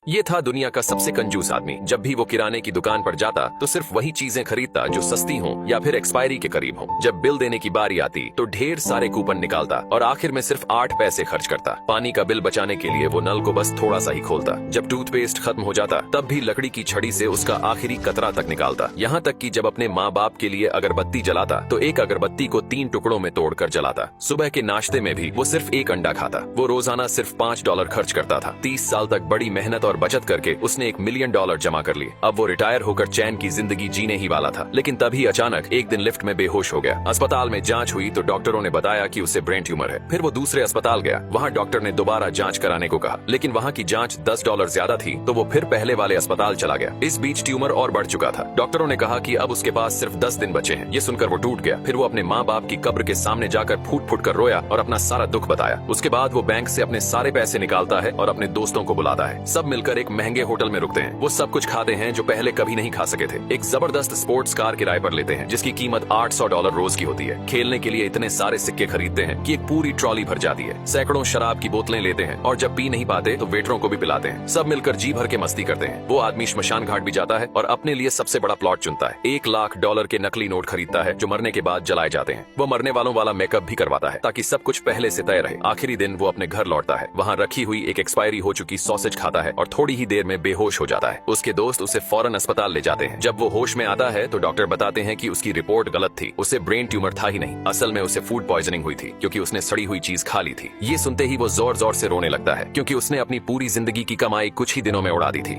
ये था दुनिया का सबसे कंजूस आदमी। जब भी वो किराने की दुकान पर जाता तो सिर्फ वही चीजें खरीदता जो सस्ती हों या फिर एक्सपायरी के करीब हों। जब बिल देने की बारी आती तो ढेर सारे कूपन निकालता और आखिर में सिर्फ 8 पैसे खर्च करता। पानी का बिल बचाने के लिए वो नल को बस थोड़ा सा ही खोलता। जब टूथपेस्ट खत्म हो जाता तब भी लकड़ी की छड़ी से उसका आखिरी कतरा तक निकालता। यहाँ तक कि जब अपने माँ बाप के लिए अगरबत्ती जलाता तो एक अगरबत्ती को 3 टुकड़ों में तोड़कर जलाता। सुबह के नाश्ते में भी वो सिर्फ एक अंडा खाता। वो रोजाना सिर्फ $5 खर्च करता था। 30 साल तक बड़ी मेहनत और बचत करके उसने $1 मिलियन जमा कर लिए। अब वो रिटायर होकर चैन की जिंदगी जीने ही वाला था। लेकिन तभी अचानक एक दिन लिफ्ट में बेहोश हो गया। अस्पताल में जांच हुई तो डॉक्टरों ने बताया कि उसे ब्रेन ट्यूमर है। फिर वो दूसरे अस्पताल गया। वहाँ डॉक्टर ने दोबारा जांच कराने को कहा, लेकिन वहाँ की जांच $10 ज्यादा थी तो वो फिर पहले वाले अस्पताल चला गया। इस बीच ट्यूमर और बढ़ चुका था। डॉक्टरों ने कहा कि अब उसके पास सिर्फ 10 दिन बचे हैं। ये सुनकर वो टूट गया। फिर वो अपने माँ बाप की कब्र के सामने जाकर फूट फूट कर रोया और अपना सारा दुख बताया। उसके बाद वो बैंक से अपने सारे पैसे निकालता है और अपने दोस्तों को बुलाता है। सब मिलकर एक महंगे होटल में रुकते हैं। वो सब कुछ खाते हैं जो पहले कभी नहीं खा सके थे। एक जबरदस्त स्पोर्ट्स कार किराए पर लेते हैं जिसकी कीमत $800 रोज की होती है। खेलने के लिए इतने सारे सिक्के खरीदते हैं कि एक पूरी ट्रॉली भर जाती है। सैकड़ों शराब की बोतलें लेते हैं और जब पी नहीं पाते तो वेटरों को भी पिलाते हैं। सब मिलकर जी भर के मस्ती करते हैं। वो आदमी श्मशान घाट भी जाता है और अपने लिए सबसे बड़ा प्लॉट चुनता है। $1 लाख के नकली नोट खरीदता है जो मरने के बाद जलाए जाते हैं। वो मरने वालों वाला मेकअप भी करवाता है ताकि सब कुछ पहले से तय रहे। आखिरी दिन वो अपने घर लौटता है। वहाँ रखी हुई एक एक्सपायरी हो चुकी सॉसेज खाता है और थोड़ी ही देर में बेहोश हो जाता है। उसके दोस्त उसे फौरन अस्पताल ले जाते हैं। जब वो होश में आता है तो डॉक्टर बताते हैं कि उसकी रिपोर्ट गलत थी। उसे ब्रेन ट्यूमर था ही नहीं, असल में उसे फूड पॉइजनिंग हुई थी क्योंकि उसने सड़ी हुई चीज खा ली थी। ये सुनते ही वो जोर जोर से रोने लगता है क्योंकि उसने अपनी पूरी जिंदगी की कमाई कुछ ही दिनों में उड़ा दी थी।